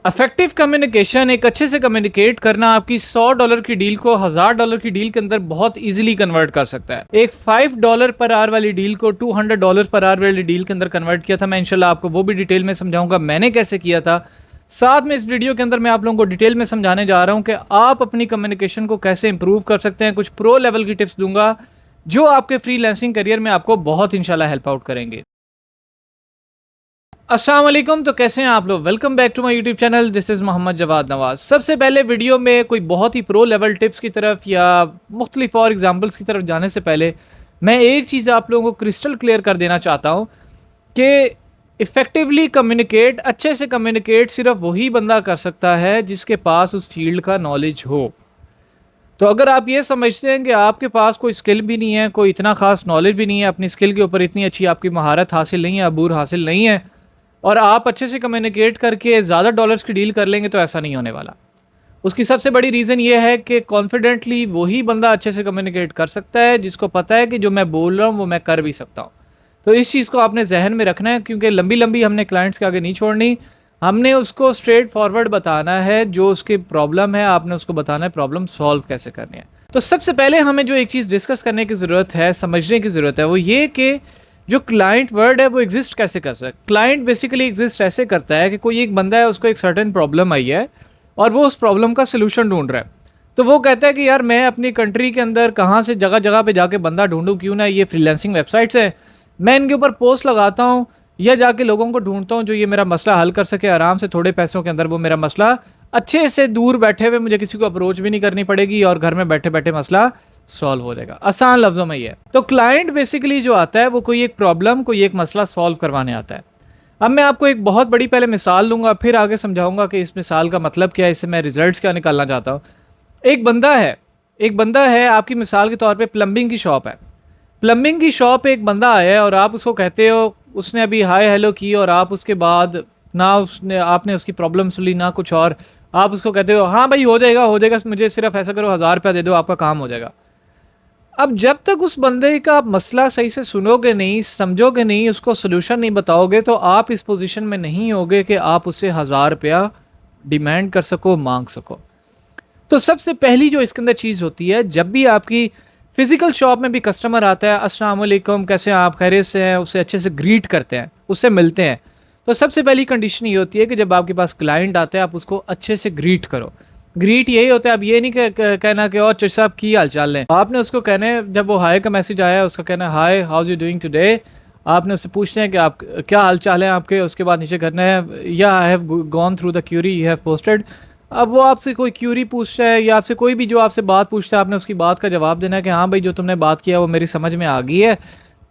Effective communication, एक अच्छे से कम्युनिकेट करना आपकी $100 की डील को $1000 की डील के अंदर बहुत इजीली कन्वर्ट कर सकता है। एक $5 पर आवर वाली डील को $200 पर आवर वाली डील के अंदर कन्वर्ट किया था। मैं इंशाल्लाह आपको वो भी डिटेल में समझाऊंगा मैंने कैसे किया था। साथ में इस वीडियो के अंदर मैं आप लोगों को डिटेल में समझाने जा रहा हूं कि आप अपनी कम्युनिकेशन को कैसे इंप्रूव कर सकते हैं। कुछ प्रो लेवल की टिप्स दूंगा जो आपके फ्रीलांसिंग करियर में आपको बहुत इंशाल्लाह हेल्प आउट करेंगे। अस्सलाम वालेकुम, तो कैसे हैं आप लोग। Welcome back to my YouTube channel. This is Mohammad Jawad Nawaz. सबसे पहले वीडियो में कोई बहुत ही प्रो लेवल टिप्स की तरफ या मुख्तलिफ और एग्जांपल्स की तरफ जाने से पहले मैं एक चीज़ आप लोगों को क्रिस्टल क्लियर कर देना चाहता हूँ कि इफ़ेक्टिवली कम्युनिकेट, अच्छे से कम्युनिकेट सिर्फ वही बंदा कर सकता है जिसके पास उस फील्ड का नॉलेज हो। तो अगर आप ये समझते हैं कि आपके पास कोई स्किल भी नहीं है, कोई इतना खास नॉलेज भी नहीं है, अपनी स्किल के ऊपर इतनी अच्छी आपकी महारत हासिल नहीं है, अबूर हासिल नहीं है, और आप अच्छे से कम्युनिकेट करके ज़्यादा डॉलर्स की डील कर लेंगे, तो ऐसा नहीं होने वाला। उसकी सबसे बड़ी रीज़न ये है कि कॉन्फिडेंटली वही बंदा अच्छे से कम्युनिकेट कर सकता है जिसको पता है कि जो मैं बोल रहा हूँ वो मैं कर भी सकता हूँ। तो इस चीज़ को आपने जहन में रखना है, क्योंकि लंबी लंबी हमने क्लाइंट्स के आगे नहीं छोड़नी। हमने उसको स्ट्रेट फॉरवर्ड बताना है, जो उसकी प्रॉब्लम है आपने उसको बताना है प्रॉब्लम सॉल्व कैसे करनी है। तो सबसे पहले हमें जो एक चीज़ डिस्कस करने की ज़रूरत है, समझने की ज़रूरत है, वो ये कि जो क्लाइंट वर्ड है वो एग्जिस्ट कैसे कर सकता है। क्लाइंट बेसिकली एग्जिस्ट ऐसे करता है कि कोई एक बंदा है, उसको एक सर्टेन प्रॉब्लम आई है और वो उस प्रॉब्लम का सोल्यूशन ढूंढ रहा है। तो वो कहता है कि यार मैं अपनी कंट्री के अंदर कहाँ से जगह जगह पे जाके बंदा ढूंढूं, क्यों ना ये फ्रीलांसिंग वेबसाइट्स है, मैं इनके ऊपर पोस्ट लगाता हूँ या जाके लोगों को ढूंढता हूँ जो ये मेरा मसला हल कर सके आराम से, थोड़े पैसों के अंदर वो मेरा मसला अच्छे से, दूर बैठे हुए मुझे किसी को अप्रोच भी नहीं करनी पड़ेगी और घर में बैठे बैठे मसला सॉल्व हो जाएगा। आसान लफ्जों में ये है। तो क्लाइंट बेसिकली जो आता है वो कोई एक प्रॉब्लम, कोई एक मसला सॉल्व करवाने आता है। अब मैं आपको एक बहुत बड़ी पहले मिसाल लूंगा, फिर आगे समझाऊंगा कि इस मिसाल का मतलब क्या है, इससे मैं रिजल्ट्स क्या निकालना चाहता हूँ। एक बंदा है आपकी मिसाल के तौर पे प्लम्बिंग की शॉप है। प्लम्बिंग की शॉप पे एक बंदा आया है और आप उसको कहते हो, उसने अभी हाय हेलो की और आप उसके बाद ना उसने आपने उसकी प्रॉब्लम सुनी ना कुछ और, आप उसको कहते हो हाँ भाई हो जाएगा हो जाएगा, मुझे सिर्फ ऐसा करो ₹1000 दे दो आपका काम हो जाएगा। अब जब तक उस बंदे का आप मसला सही से सुनोगे नहीं, समझोगे नहीं, उसको सोल्यूशन नहीं बताओगे, तो आप इस पोजीशन में नहीं होगे कि आप उससे ₹1000 डिमांड कर सको, मांग सको। तो सबसे पहली जो इसके अंदर चीज़ होती है, जब भी आपकी फिजिकल शॉप में भी कस्टमर आता है, अस्सलाम वालेकुम कैसे हैं आप, खैरियत से हैं, उसे अच्छे से ग्रीट करते हैं, उससे मिलते हैं। तो सबसे पहली कंडीशन ये होती है कि जब आपके पास क्लाइंट आता है आप उसको अच्छे से ग्रीट करो। ग्रीट यही होता है, अब ये नहीं कहना कि और चच साहब की हाल चाल है, आपने उसको कहना है, जब वो हाय का मैसेज आया उसका कहना है hi how are you doing today. आपने उससे पूछना है कि आप क्या हाल चाल है आपके, उसके बाद नीचे करना है या I have gone through the query you have posted. अब वो आपसे कोई क्यूरी पूछता है या आपसे कोई भी जो आपसे बात पूछता है, आपने उसकी बात का जवाब देना है कि हाँ भाई जो तुमने बात किया वो मेरी समझ में आ गई है,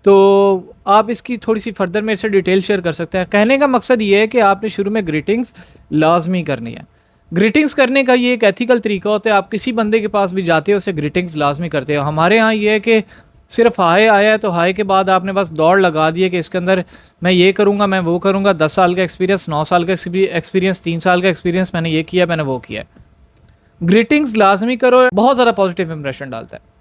तो आप इसकी थोड़ी सी फर्दर मेरे से डिटेल शेयर कर सकते हैं। कहने का मकसद ये है कि आपने शुरू में ग्रीटिंग्स लाजमी करनी है। ग्रीटिंग्स करने का ये एक एथिकल तरीका होता है, आप किसी बंदे के पास भी जाते हो उसे ग्रीटिंग्स लाजमी करते हो। हमारे यहाँ ये है कि सिर्फ हाय आया है तो हाय के बाद आपने बस दौड़ लगा दी है कि इसके अंदर मैं ये करूँगा, मैं वो करूँगा, 10 साल का एक्सपीरियंस, 9 साल का एक्सपीरियंस, 3 साल का एक्सपीरियंस, मैंने ये किया, मैंने वो किया। ग्रीटिंग्स लाजमी करो, बहुत ज़्यादा पॉजिटिव इंप्रेशन डालता है।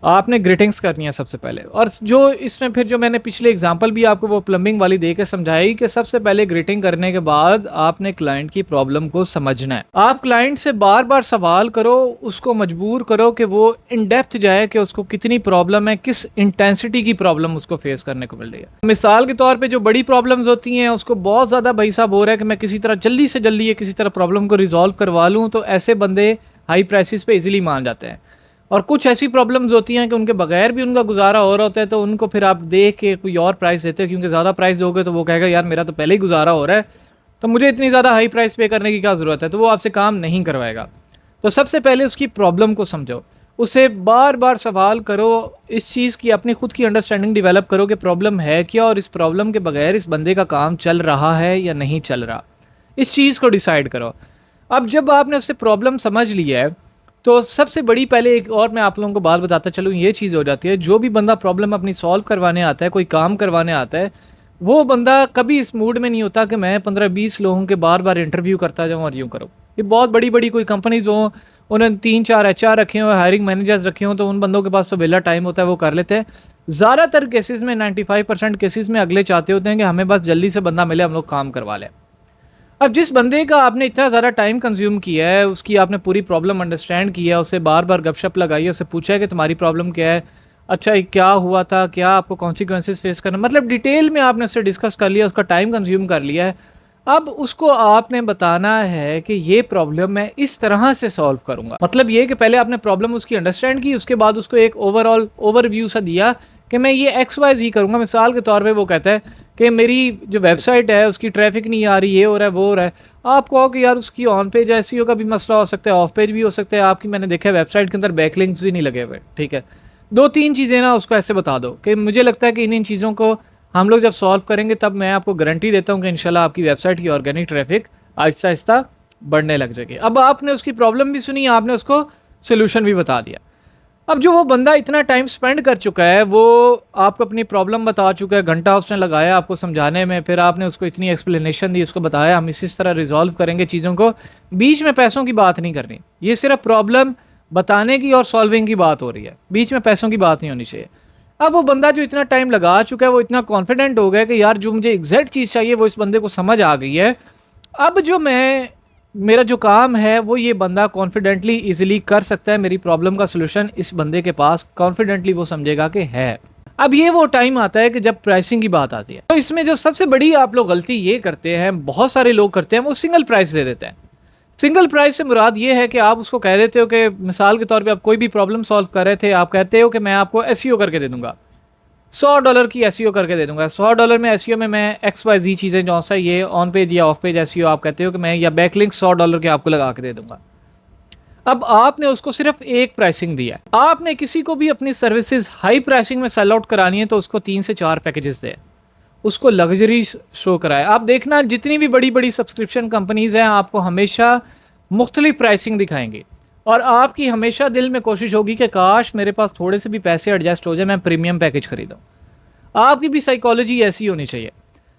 आपने ग्रीटिंग्स करनी है सबसे पहले। और जो इसमें फिर जो मैंने पिछले एग्जांपल भी आपको वो प्लम्बिंग वाली दे के समझाई कि सबसे पहले ग्रीटिंग करने के बाद आपने क्लाइंट की प्रॉब्लम को समझना है। आप क्लाइंट से बार बार सवाल करो, उसको मजबूर करो कि वो इन डेप्थ जाए कि उसको कितनी प्रॉब्लम है, किस इंटेंसिटी की प्रॉब्लम उसको फेस करने को मिल रही है। मिसाल के तौर पर जो बड़ी प्रॉब्लम्स होती हैं उसको बहुत ज़्यादा भाई साहब हो रहा है कि मैं किसी तरह जल्दी से जल्दी ये किसी तरह प्रॉब्लम को रिजॉल्व करवा लूँ, तो ऐसे बंदे हाई प्राइसेस पे इजीली मान जाते हैं। और कुछ ऐसी प्रॉब्लम्स होती हैं कि उनके बगैर भी उनका गुजारा हो रहा होता है, तो उनको फिर आप देख के कोई और प्राइस देते हो, क्योंकि ज़्यादा प्राइस दोगे तो वो कहेगा यार मेरा तो पहले ही गुजारा हो रहा है, तो मुझे इतनी ज़्यादा हाई प्राइस पे करने की क्या ज़रूरत है, तो वो आपसे काम नहीं करवाएगा। तो सबसे पहले उसकी प्रॉब्लम को समझो, उसे बार बार सवाल करो, इस चीज़ की अपनी खुद की अंडरस्टैंडिंग डेवलप करो कि प्रॉब्लम है क्या और इस प्रॉब्लम के बगैर इस बंदे का काम चल रहा है या नहीं चल रहा, इस चीज़ को डिसाइड करो। अब जब आपने उससे प्रॉब्लम समझ लिया है, तो सबसे बड़ी पहले एक और मैं आप लोगों को बात बताता चलूँ, ये चीज़ हो जाती है, जो भी बंदा प्रॉब्लम अपनी सॉल्व करवाने आता है, कोई काम करवाने आता है, वो बंदा कभी इस मूड में नहीं होता कि मैं 15-20 लोगों के बार बार इंटरव्यू करता जाऊँ और यूँ करो। ये बहुत बड़ी बड़ी कोई कंपनीज हों, उन्होंने 3-4 HR रखे हों, हायरिंग मैनेजर्स रखे हों, तो उन बंदों के पास तो बेला टाइम होता है, वो कर लेते हैं। ज़्यादातर केसेस में 95% केसेस में अगले चाहते होते हैं कि हमें बस जल्दी से बंदा मिले, हम लोग काम करवा लें। अब जिस बंदे का आपने इतना ज़्यादा टाइम कंज्यूम किया है, उसकी आपने पूरी प्रॉब्लम अंडरस्टैंड किया, उससे बार बार गपशप लगाई है, उससे पूछा है कि तुम्हारी प्रॉब्लम क्या है, अच्छा ये क्या हुआ था, क्या आपको कॉन्सिक्वेंसेस फेस करना, मतलब डिटेल में आपने उससे डिस्कस कर लिया, उसका टाइम कंज्यूम कर लिया है। अब उसको आपने बताना है कि ये प्रॉब्लम मैं इस तरह से सॉल्व करूंगा। मतलब ये कि पहले आपने प्रॉब्लम उसकी अंडरस्टैंड की, उसके बाद उसको एक ओवरऑल ओवरव्यू सा दिया कि मैं ये एक्स वाई जी करूंगा। मिसाल के तौर पे वो कहता है कि मेरी जो वेबसाइट है उसकी ट्रैफिक नहीं आ रही, ये हो रहा है वो हो रहा है। आप कहो कि यार उसकी ऑन पेज एसईओ का भी मसला हो सकता है, ऑफ पेज भी हो सकता है, आपकी मैंने देखा है वेबसाइट के अंदर बैकलिंक्स भी नहीं लगे हुए, ठीक है। दो तीन चीज़ें ना उसको ऐसे बता दो कि मुझे लगता है कि इन इन चीज़ों को हम लोग जब सॉल्व करेंगे तब मैं आपको गारंटी देता हूँ कि इंशाल्लाह आपकी वेबसाइट की ऑर्गेनिक ट्रैफिक आहिस्ता आहिस्ता बढ़ने लग जाएगी। अब आपने उसकी प्रॉब्लम भी सुनी, आपने उसको सोल्यूशन भी बता दिया। अब जो वो बंदा इतना टाइम स्पेंड कर चुका है, वो आपको अपनी प्रॉब्लम बता चुका है, घंटा उसने लगाया आपको समझाने में, फिर आपने उसको इतनी एक्सप्लेनेशन दी, उसको बताया हम इस तरह रिजॉल्व करेंगे चीज़ों को। बीच में पैसों की बात नहीं करनी, ये सिर्फ प्रॉब्लम बताने की और सॉल्विंग की बात हो रही है, बीच में पैसों की बात नहीं होनी चाहिए। अब वो बंदा जो इतना टाइम लगा चुका है, वो इतना कॉन्फिडेंट हो गया कि यार जो मुझे एग्जैक्ट चीज़ चाहिए वो इस बंदे को समझ आ गई है। अब जो मैं मेरा जो काम है वो ये बंदा कॉन्फिडेंटली इजीली कर सकता है, मेरी प्रॉब्लम का सलूशन इस बंदे के पास कॉन्फिडेंटली वो समझेगा कि है। अब ये वो टाइम आता है कि जब प्राइसिंग की बात आती है, तो इसमें जो सबसे बड़ी आप लोग गलती ये करते हैं, बहुत सारे लोग करते हैं, वो सिंगल प्राइस दे देते हैं। सिंगल प्राइस से मुराद ये है कि आप उसको कह देते हो कि मिसाल के तौर पे आप कोई भी प्रॉब्लम सॉल्व कर रहे थे, आप कहते हो कि मैं आपको एसईओ करके दे दूंगा, $100 की एसईओ करके दे दूंगा। $100 में एसईओ में मैं एक्स वाई जी चीज़ें जो सा ये ऑन पेज या ऑफ पेज एसईओ आप कहते हो कि मैं, या बैकलिंक $100 के आपको लगा के दे दूंगा। अब आपने उसको सिर्फ एक प्राइसिंग दिया है। आपने किसी को भी अपनी सर्विसेज हाई प्राइसिंग में सेल आउट करानी है तो उसको 3 से 4 पैकेजेस दे, उसको लग्जरी शो कराए। आप देखना जितनी भी बड़ी बड़ी सब्सक्रिप्शन कंपनीज हैं आपको हमेशा मुख्तलिफ प्राइसिंग दिखाएंगे, और आपकी हमेशा दिल में कोशिश होगी कि काश मेरे पास थोड़े से भी पैसे एडजस्ट हो जाए, मैं प्रीमियम पैकेज खरीदूं। आपकी भी साइकोलॉजी ऐसी होनी चाहिए।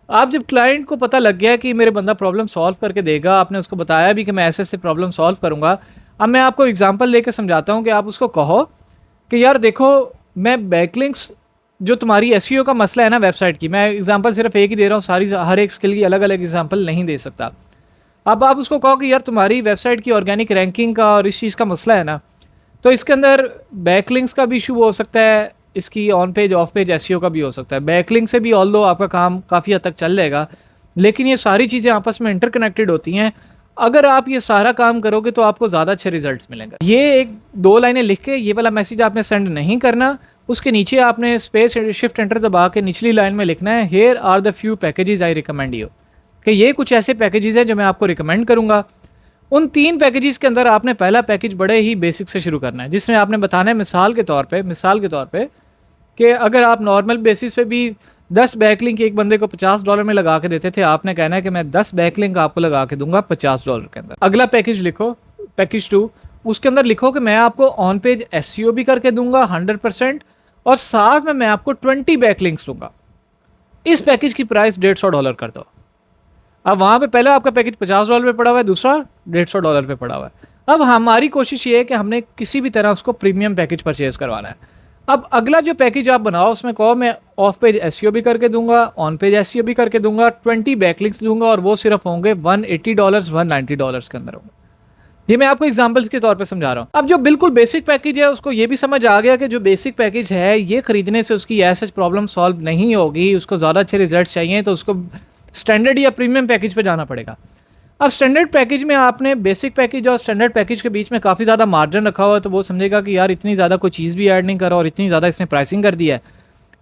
आप जब क्लाइंट को पता लग गया कि मेरे बंदा प्रॉब्लम सॉल्व करके देगा, आपने उसको बताया भी कि मैं ऐसे ऐसे प्रॉब्लम सॉल्व करूंगा। अब मैं आपको एग्जांपल लेकर समझाता हूं कि आप उसको कहो कि यार देखो, मैं बैकलिंक्स जो तुम्हारी एसईओ का मसला है ना वेबसाइट की, मैं एग्जांपल सिर्फ एक ही दे रहा हूँ, सारी हर एक स्किल की अलग अलग एग्जांपल नहीं दे सकता। अब आप उसको कहो कि यार तुम्हारी वेबसाइट की ऑर्गेनिक रैंकिंग का और इस चीज़ का मसला है ना, तो इसके अंदर बैकलिंक्स का भी इशू हो सकता है, इसकी on page of page SEO का भी हो सकता है। बैकलिंक से भी ऑल्दो आपका काम काफ़ी हद तक चल जाएगा, लेकिन ये सारी चीज़ें आपस में इंटरकनेक्टेड होती हैं। अगर आप ये सारा काम करोगे तो आपको ज़्यादा अच्छे रिजल्ट्स मिलेंगे। ये एक दो लाइनें लिख के ये वाला मैसेज आपने सेंड नहीं करना, उसके नीचे आपने स्पेस शिफ्ट एंटर दबा के निचली लाइन में लिखना है, here are the few packages I recommend you, कि ये कुछ ऐसे पैकेजेस हैं जो मैं आपको रिकमेंड करूंगा। उन 3 पैकेजेस के अंदर आपने पहला पैकेज बड़े ही बेसिक से शुरू करना है, जिसमें आपने बताना है मिसाल के तौर पे कि अगर आप नॉर्मल बेसिस पे भी 10 बैकलिंक एक बंदे को $50 में लगा के देते थे, आपने कहना है कि मैं 10 बैकलिंक आपको लगा के दूंगा $50 के अंदर। अगला पैकेज लिखो, पैकेज 2, उसके अंदर लिखो कि मैं आपको ऑन पेज एसईओ भी करके दूंगा 100%, और साथ में मैं आपको 20 बैकलिंक्स दूंगा। इस पैकेज की प्राइस $150 कर दो। अब वहाँ पे पहले आपका पैकेज $50 पे पड़ा हुआ है, दूसरा $150 पे पड़ा हुआ है। अब हमारी कोशिश ये है कि हमने किसी भी तरह उसको प्रीमियम पैकेज परचेज करवाना है। अब अगला जो पैकेज आप बनाओ उसमें कहो मैं ऑफ पेज एसईओ भी करके दूंगा, ऑन पेज एसईओ भी करके दूंगा, 20 बैकलिंक्स दूंगा, और वो सिर्फ होंगे $180 $190 के अंदर होंगे। ये मैं आपको एग्जांपल्स के तौर पे समझा रहा हूँ। अब जो बिल्कुल बेसिक पैकेज है उसको ये भी समझ आ गया कि जो बेसिक पैकेज है ये खरीदने से उसकी ऐसा प्रॉब्लम सॉल्व नहीं होगी, उसको ज़्यादा अच्छे रिजल्ट चाहिए तो उसको स्टैंडर्ड या प्रीमियम पैकेज पे जाना पड़ेगा। अब स्टैंडर्ड पैकेज में आपने बेसिक पैकेज और स्टैंडर्ड पैकेज के बीच में काफ़ी ज़्यादा मार्जिन रखा हुआ है, तो वो समझेगा कि यार इतनी ज़्यादा कोई चीज़ भी ऐड नहीं करा और इतनी ज़्यादा इसने प्राइसिंग कर दिया है।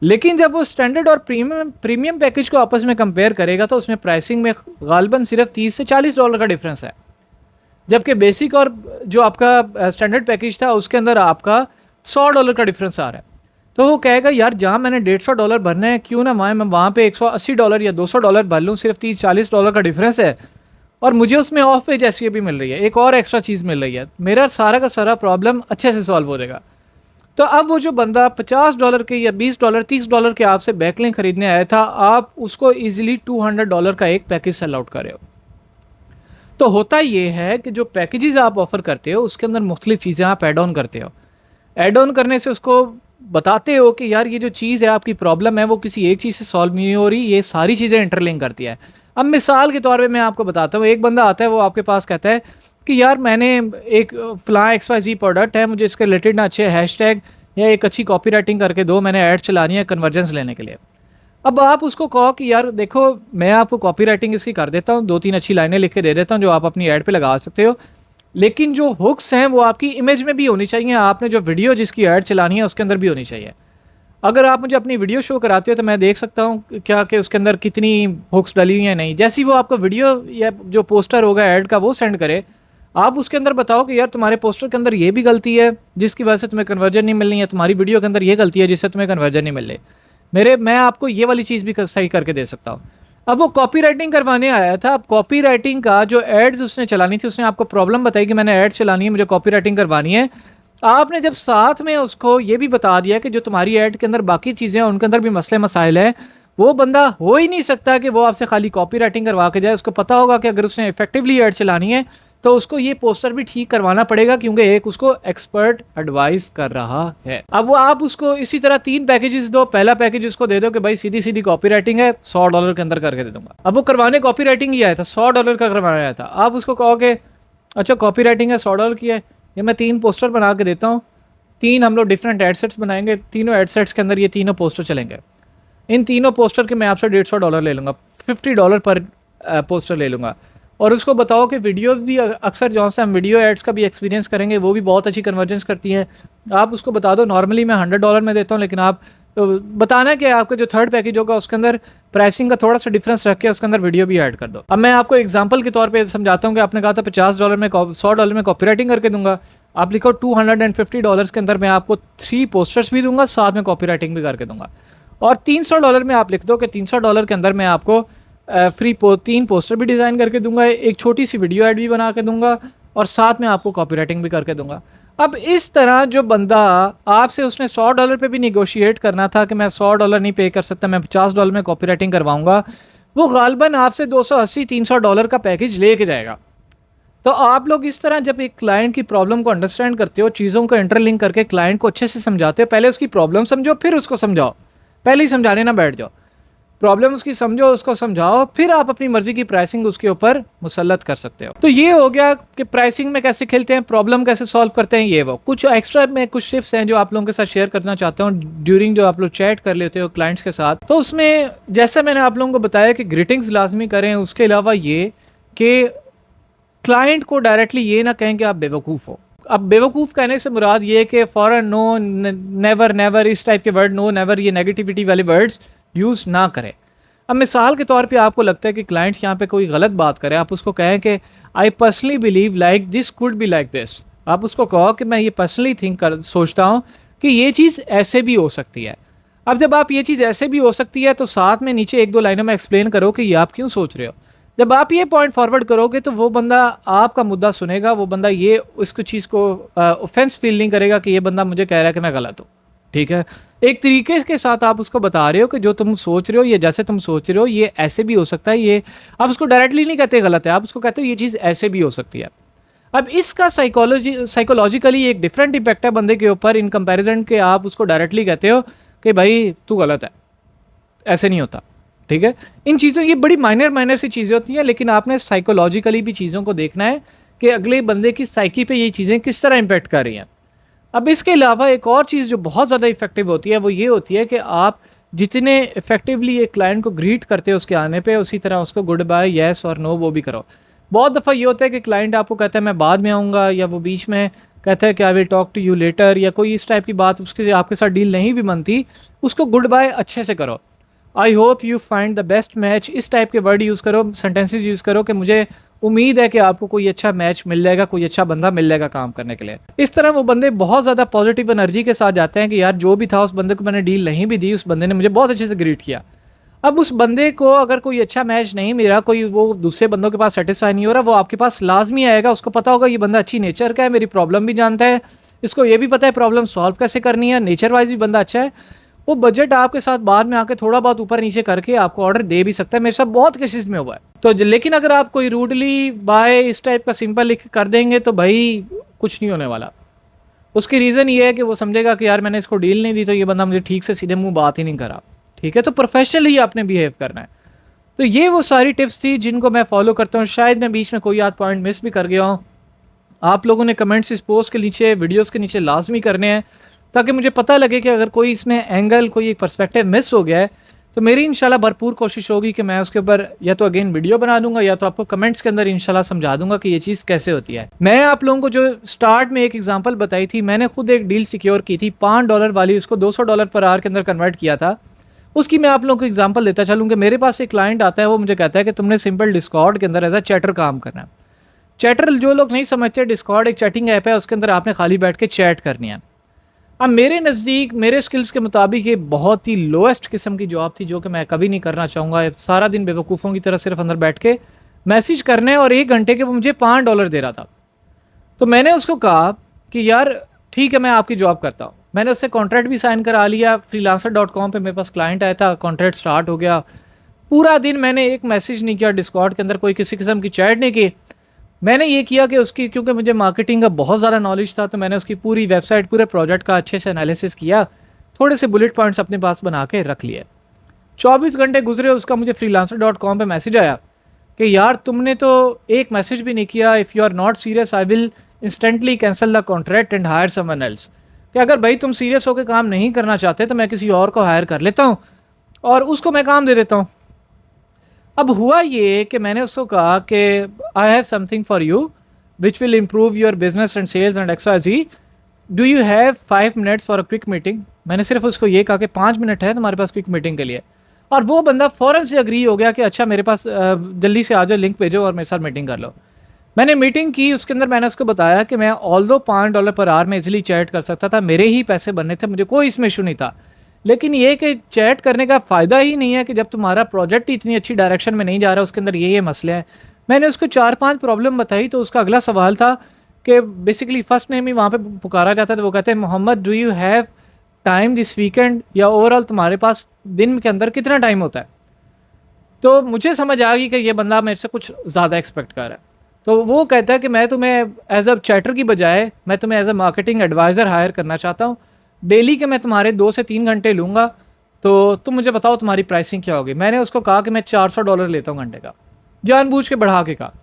लेकिन जब वो स्टैंडर्ड और प्रीमियम पैकेज को आपस में कंपेयर करेगा तो उसमें प्राइसिंग में गालबन सिर्फ $30 से $40 का डिफरेंस है, जबकि बेसिक और जो आपका स्टैंडर्ड पैकेज था उसके अंदर आपका $100 का डिफरेंस आ रहा है। तो वो कहेगा यार जहाँ मैंने $150 भरना है, क्यों ना मैं वहाँ पे $180 या $200 भर लूँ, सिर्फ $30-40 का डिफरेंस है, और मुझे उसमें ऑफ पेज एसईओ भी मिल रही है, एक और एक्स्ट्रा चीज़ मिल रही है, मेरा सारा का सारा प्रॉब्लम अच्छे से सॉल्व हो जाएगा। तो अब वो जो बंदा $50 के या $20 $30 के आपसे बैकलिंक खरीदने आया था, आप उसको ईजिली $200 का एक पैकेज सेल आउट कर रहे हो। तो होता ये है कि जो पैकेजेस आप ऑफर करते हो उसके अंदर मुख्तलिफ चीज़ें आप एड ऑन करते हो। एड ऑन करने से उसको बताते हो कि यार ये जो चीज़ है आपकी प्रॉब्लम है वो किसी एक चीज़ से सॉल्व नहीं हो रही, ये सारी चीज़ें इंटरलिंक करती है। अब मिसाल के तौर पे मैं आपको बताता हूँ, एक बंदा आता है वो आपके पास कहता है कि यार मैंने एक फ़लाँ XYZ प्रोडक्ट है, मुझे इसके रिलेटेड ना अच्छे हैशटैग या एक अच्छी कॉपी राइटिंग करके दो, मैंने ऐड चलानी है कन्वर्जेंस लेने के लिए। अब आप उसको कहो कि यार देखो मैं आपको कॉपी राइटिंग इसकी कर देता हूँ, 2-3 अच्छी लाइनें लिख के दे देता हूँ जो आप अपनी ऐड पे लगा सकते हो, लेकिन जो हुक्स हैं वो आपकी इमेज में भी होनी चाहिए, आपने जो वीडियो जिसकी ऐड चलानी है उसके अंदर भी होनी चाहिए। अगर आप मुझे अपनी वीडियो शो कराते हो तो मैं देख सकता हूँ क्या कि उसके अंदर कितनी हुक्स डली हुई हैं नहीं। जैसे ही वो आपको वीडियो या जो पोस्टर होगा ऐड का वो सेंड करे, आप उसके अंदर बताओ कि यार तुम्हारे पोस्टर के अंदर ये भी गलती है जिसकी वजह से तुम्हें कन्वर्जन नहीं मिलनी है, तुम्हारी वीडियो के अंदर ये गलती है जिससे तुम्हें कन्वर्जन नहीं मिल रही, मैं आपको ये वाली चीज़ भी सही करके दे सकता हूँ। अब वो कॉपी राइटिंग करवाने आया था, अब कॉपी राइटिंग का जो एड्स उसने चलानी थी, उसने आपको प्रॉब्लम बताई कि मैंने ऐड चलानी है, मुझे कॉपी राइटिंग करवानी है। आपने जब साथ में उसको ये भी बता दिया कि जो तुम्हारी ऐड के अंदर बाकी चीज़ें हैं उनके अंदर भी मसले मसाइल हैं, वो बंदा हो ही नहीं सकता कि वो आपसे खाली कॉपी राइटिंग करवा के जाए। उसको पता होगा कि अगर उसने इफेक्टिवली ऐड चलानी है तो उसको ये पोस्टर भी ठीक करवाना पड़ेगा, क्योंकि एक उसको एक्सपर्ट एडवाइस कर रहा है। अब वो आप उसको इसी तरह 3 पैकेजेस दो, पहला पैकेज उसको दे दो कि भाई सीधी सीधी कॉपी राइटिंग है, $100 के अंदर करके दे दूंगा। अब वो करवाने कॉपी राइटिंग ही आया था, $100 का करवाना आया था। आप उसको कहो कि अच्छा कॉपी राइटिंग है, $100 की है, ये मैं 3 पोस्टर बना के देता हूँ, 3 हम लोग डिफरेंट एडसेट्स बनाएंगे, तीनों एडसेट्स के अंदर ये तीनों पोस्टर चलेंगे, इन तीनों पोस्टर के मैं आपसे $150 ले लूँगा, $50 पर पोस्टर ले लूँगा। और उसको बताओ कि वीडियो भी अक्सर जहाँ से हम वीडियो एड्स का भी एक्सपीरियंस करेंगे वो भी बहुत अच्छी कन्वर्जेंस करती हैं। आप उसको बता दो नॉर्मली मैं $100 में देता हूँ, लेकिन आप तो बताना कि आपका जो थर्ड पैकेज होगा उसके अंदर प्राइसिंग का थोड़ा सा डिफरेंस रख के उसके अंदर वीडियो भी ऐड कर दो। अब मैं आपको एग्जांपल के तौर पे समझाता हूँ कि आपने कहा था $50 में $100 में कॉपीराइटिंग करके दूंगा, आप लिखो $250 के अंदर मैं आपको 3 पोस्टर्स भी दूंगा, साथ में कॉपीराइटिंग भी करके दूंगा। और $300 में आप लिख दो कि $300 के अंदर मैं आपको फ्री 3 पोस्टर भी डिज़ाइन करके दूंगा, एक छोटी सी वीडियो ऐड भी बना के दूंगा और साथ में आपको कॉपीराइटिंग भी करके दूंगा। अब इस तरह जो बंदा आपसे उसने $100 पे भी निगोशिएट करना था कि मैं $100 नहीं पे कर सकता, मैं $50 में कॉपीराइटिंग करवाऊंगा, वो गालबन आपसे $280-300 का पैकेज लेके जाएगा। तो आप लोग इस तरह जब एक क्लाइंट की प्रॉब्लम को अंडरस्टैंड करते हो, चीज़ों को इंटरलिंक करके क्लाइंट को अच्छे से समझाते हो, पहले उसकी प्रॉब्लम समझो फिर उसको समझाओ, पहले ही समझाने ना बैठ जाओ, प्रॉब्लम उसकी समझो, उसको समझाओ, फिर आप अपनी मर्जी की प्राइसिंग उसके ऊपर मुसल्लत कर सकते हो। तो ये हो गया कि प्राइसिंग में कैसे खेलते हैं, प्रॉब्लम कैसे सॉल्व करते हैं, ये वो कुछ एक्स्ट्रा में कुछ टिप्स हैं जो आप लोगों के साथ शेयर करना चाहता हूँ ड्यूरिंग जो आप लोग चैट कर लेते हो क्लाइंट्स के साथ। तो उसमें जैसा मैंने आप लोगों को बताया कि ग्रीटिंग्स लाजमी करें, उसके अलावा ये कि क्लाइंट को डायरेक्टली ये ना कहें कि आप बेवकूफ़ हो। अब बेवकूफ़ कहने से मुराद ये कि फ़ौरन नो, नेवर, नेवर, इस टाइप के वर्ड, नो, नेवर, ये नेगेटिविटी वाले वर्ड्स यूज़ ना करें। अब मिसाल के तौर पे आपको लगता है कि क्लाइंट्स यहाँ पे कोई गलत बात करे, आप उसको कहें कि I personally believe like this could be like this. आप उसको कहो कि मैं ये पर्सनली सोचता हूँ कि ये चीज़ ऐसे भी हो सकती है। अब जब आप ये चीज़ ऐसे भी हो सकती है तो साथ में नीचे 1-2 लाइनों में एक्सप्लेन करो कि ये आप क्यों सोच रहे हो। जब आप ये पॉइंट फॉरवर्ड करोगे तो वो बंदा आपका मुद्दा सुनेगा, वो बंदा ये उसको चीज़ को ऑफेंस फील नहीं करेगा कि ये बंदा मुझे कह रहा है कि मैं गलत हूँ। ठीक है, एक तरीके के साथ आप उसको बता रहे हो कि जो तुम सोच रहे हो, ये जैसे तुम सोच रहे हो ये ऐसे भी हो सकता है, ये आप उसको डायरेक्टली नहीं कहते गलत है, आप उसको कहते हो ये चीज़ ऐसे भी हो सकती है। अब इसका साइकोलॉजिकली एक डिफरेंट इम्पैक्ट है बंदे के ऊपर इन कंपैरिजन के आप उसको डायरेक्टली कहते हो कि भाई तू गलत है, ऐसे नहीं होता। ठीक है, इन चीज़ों ये बड़ी माइनर सी चीज़ें होती हैं, लेकिन आपने साइकोलॉजिकली भी चीज़ों को देखना है कि अगले बंदे की साइकी पे ये चीज़ें किस तरह इम्पैक्ट कर रही हैं। अब इसके अलावा एक और चीज़ जो बहुत ज़्यादा इफेक्टिव होती है वो ये होती है कि आप जितने इफेक्टिवली एक क्लाइंट को ग्रीट करते हो उसके आने पे, उसी तरह उसको गुड बाय, येस और नो वो भी करो। बहुत दफ़ा ये होता है कि क्लाइंट आपको कहता है मैं बाद में आऊँगा, या वो बीच में कहता है कि I will talk to you later, या कोई इस टाइप की बात उसके आपके साथ डील नहीं भी बनती, उसको गुड बाय अच्छे से करो। I hope you find the best match, इस टाइप के वर्ड यूज़ करो, सेंटेंसेस यूज़ करो कि मुझे उम्मीद है कि आपको कोई अच्छा मैच मिल जाएगा, कोई अच्छा बंदा मिल जाएगा काम करने के लिए। इस तरह वो बंदे बहुत ज़्यादा पॉजिटिव एनर्जी के साथ जाते हैं कि यार जो भी था उस बंदे को मैंने डील नहीं भी दी, उस बंदे ने मुझे बहुत अच्छे से ग्रीट किया। अब उस बंदे को अगर कोई अच्छा मैच नहीं मिला, कोई वो दूसरे बंदों के पास सेटिस्फाई नहीं हो रहा, वो आपके पास लाजमी आएगा। उसको पता होगा ये बंदा अच्छी नेचर का है, मेरी प्रॉब्लम भी जानता है, इसको ये भी पता है प्रॉब्लम सॉल्व कैसे करनी है, नेचर वाइज भी बंदा अच्छा है। वो बजट आपके साथ बाद में आके थोड़ा बहुत ऊपर नीचे करके आपको ऑर्डर दे भी सकता है, मेरे साथ बहुत केसेस में हुआ है। तो लेकिन अगर आप कोई रूडली बाय इस टाइप का सिंपल लिख कर देंगे तो भाई कुछ नहीं होने वाला। उसकी रीज़न ये है कि वो समझेगा कि यार मैंने इसको डील नहीं दी तो ये बंदा मुझे ठीक से सीधे मुंह बात ही नहीं करा। ठीक है, तो प्रोफेशनली आपने बिहेव करना है। तो ये वो सारी टिप्स थी जिनको मैं फॉलो करता हूँ। शायद मैं बीच में कोई आध पॉइंट मिस भी कर गया हूँ। आप लोगों ने कमेंट्स इस पोस्ट के नीचे, वीडियोस के नीचे लाजमी करने हैं, ताकि मुझे पता लगे कि अगर कोई इसमें एंगल, कोई एक पर्सपेक्टिव मिस हो गया है, तो मेरी इंशाल्लाह भरपूर कोशिश होगी कि मैं उसके ऊपर या तो अगेन वीडियो बना दूंगा या तो आपको कमेंट्स के अंदर इंशाल्लाह समझा दूंगा कि ये चीज़ कैसे होती है। मैं आप लोगों को जो स्टार्ट में एक एग्जांपल बताई थी, मैंने खुद एक डील सिक्योर की थी $5 वाली, उसको $200 पर आवर के अंदर कन्वर्ट किया था। उसकी मैं आप लोगों को एग्जांपल देता चलूँ कि मेरे पास एक क्लाइंट आता है, वो मुझे कहता है कि तुमने सिंपल डिस्कॉर्ड के अंदर एज अ चैटर काम करना है। चैटर, जो लोग नहीं समझते, डिस्कॉर्ड एक चैटिंग ऐप है, उसके अंदर आपने खाली बैठ के चैट करनी है। अब मेरे नज़दीक, मेरे स्किल्स के मुताबिक ये बहुत ही लोएस्ट किस्म की जॉब थी, जो कि मैं कभी नहीं करना चाहूँगा। सारा दिन बेवकूफ़ों की तरह सिर्फ अंदर बैठ के मैसेज करने, और 1 घंटे के वो मुझे $5 दे रहा था। तो मैंने उसको कहा कि यार ठीक है, मैं आपकी जॉब करता हूँ। मैंने उससे कॉन्ट्रैक्ट भी साइन करा लिया। freelancer.com पे मेरे पास क्लाइंट आया था, कॉन्ट्रैक्ट स्टार्ट हो गया। पूरा दिन मैंने एक मैसेज नहीं किया डिस्कॉर्ड के अंदर, कोई किसी किस्म की चैट नहीं की। मैंने ये किया कि उसकी, क्योंकि मुझे मार्केटिंग का बहुत ज़्यादा नॉलेज था, तो मैंने उसकी पूरी वेबसाइट, पूरे प्रोजेक्ट का अच्छे से एनालिसिस किया, थोड़े से बुलेट पॉइंट्स अपने पास बना के रख लिए। 24 घंटे गुजरे, उसका मुझे freelancer.com पे मैसेज आया कि यार तुमने तो एक मैसेज भी नहीं किया, if you are not serious I will instantly cancel the contract and hire someone else. कि अगर भाई तुम सीरियस होकर काम नहीं करना चाहते तो मैं किसी और को हायर कर लेता हूँ और उसको मैं काम दे देता हूँ। अब हुआ ये कि मैंने उसको कहा कि I have something for you which will improve your business and sales and XYZ, do you have 5 minutes for a quick meeting. मैंने सिर्फ उसको ये कहा कि 5 मिनट है तुम्हारे पास क्विक मीटिंग के लिए, और वो बंदा फ़ौरन से अग्री हो गया कि अच्छा मेरे पास जल्दी से आ जाओ, लिंक भेजो और मेरे साथ मीटिंग कर लो। मैंने मीटिंग की, उसके अंदर मैंने उसको बताया कि मैं ऑल्दो $5 पर आवर में इजीली चैट कर सकता था, मेरे ही पैसे बनने थे, मुझे कोई इसमें इशू नहीं था। लेकिन ये कि चैट करने का फ़ायदा ही नहीं है कि जब तुम्हारा प्रोजेक्ट ही इतनी अच्छी डायरेक्शन में नहीं जा रहा, उसके अंदर ये मसले हैं। मैंने उसको 4-5 प्रॉब्लम बताई, तो उसका अगला सवाल था कि बेसिकली फर्स्ट नेम ही वहाँ पे पुकारा जाता है, तो वो कहते हैं Mohammad do you have time this weekend, या ओवरऑल तुम्हारे पास दिन के अंदर कितना टाइम होता है। तो मुझे समझ आ गई कि ये बंदा मेरे से कुछ ज़्यादा एक्सपेक्ट कर रहा है। तो वो कहता है कि मैं तुम्हें एज अ चैटर की बजाय मैं तुम्हें as a marketing advisor hire करना चाहता हूँ। डेली के मैं तुम्हारे 2 से 3 घंटे लूँगा, तो तुम मुझे बताओ तुम्हारी प्राइसिंग क्या होगी। मैंने उसको कहा कि मैं $400 लेता हूँ घंटे का, जानबूझ के बढ़ा के कहा।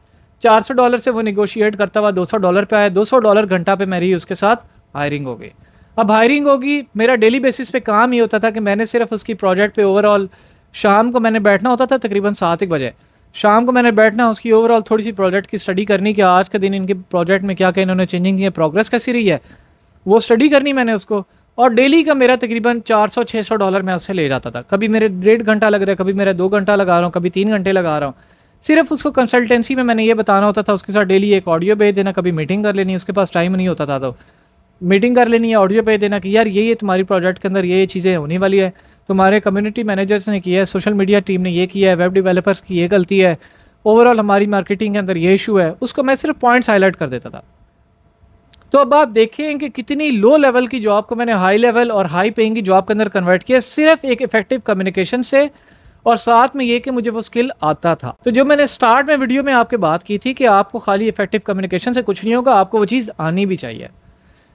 $400 से वो निगोशिएट करता हुआ $200 पे आया। $200 घंटा पे मेरी उसके साथ हायरिंग हो गई। अब हायरिंग होगी, मेरा डेली बेसिस पे काम ही होता था कि मैंने सिर्फ उसकी प्रोजेक्ट पे ओवरऑल, शाम को मैंने बैठना होता था तकरीबन 7-1 बजे, शाम को मैंने बैठना, उसकी ओवरऑल थोड़ी सी प्रोजेक्ट की स्टडी करनी कि आज के दिन इनके प्रोजेक्ट में क्या क्या इन्होंने चेंजिंग की है, प्रोग्रेस कैसी रही है, वो स्टडी करनी मैंने उसको। और डेली का मेरा तकरीबन $400-600 मैं उससे ले जाता था। कभी मेरे 1.5 घंटा लग रहा है, कभी मेरा 2 घंटा लगा रहा हूँ, कभी 3 घंटे लगा रहा हूँ। सिर्फ उसको कंसल्टेंसी में मैंने ये बताना होता था, उसके साथ डेली एक ऑडियो भेज देना, कभी मीटिंग कर लेनी, उसके पास टाइम नहीं होता था तो मीटिंग कर लेनी है, ऑडियो भेज देना कि यार ये तुम्हारी प्रोजेक्ट के अंदर ये चीज़ें होने वाली है, तुम्हारे कम्युनिटी मैनेजर्स ने किया है, सोशल मीडिया टीम ने ये किया है, वेब डेवलपर्स की ये गलती है, ओवरऑल हमारी मार्केटिंग के अंदर ये इशू है। उसको मैं सिर्फ पॉइंट्स हाईलाइट कर देता था। तो अब आप देखें कि कितनी लो लेवल की जॉब को मैंने हाई लेवल और हाई पेइंग की जॉब के अंदर कन्वर्ट किया, सिर्फ एक इफेक्टिव कम्युनिकेशन से, और साथ में ये कि मुझे वो स्किल आता था। तो जो मैंने स्टार्ट में वीडियो में आपके बात की थी कि आपको खाली इफेक्टिव कम्युनिकेशन से कुछ नहीं होगा, आपको वो चीज़ आनी भी चाहिए।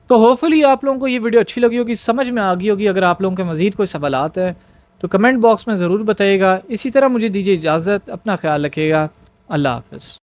तो होपफुली आप लोगों को ये वीडियो अच्छी लगी होगी, समझ में आ गई होगी। अगर आप लोगों के मज़ीद कोई सवालात है तो कमेंट बॉक्स में ज़रूर बताइएगा। इसी तरह मुझे दीजिए इजाज़त, अपना ख्याल रखिएगा। अल्लाह हाफ़िज़।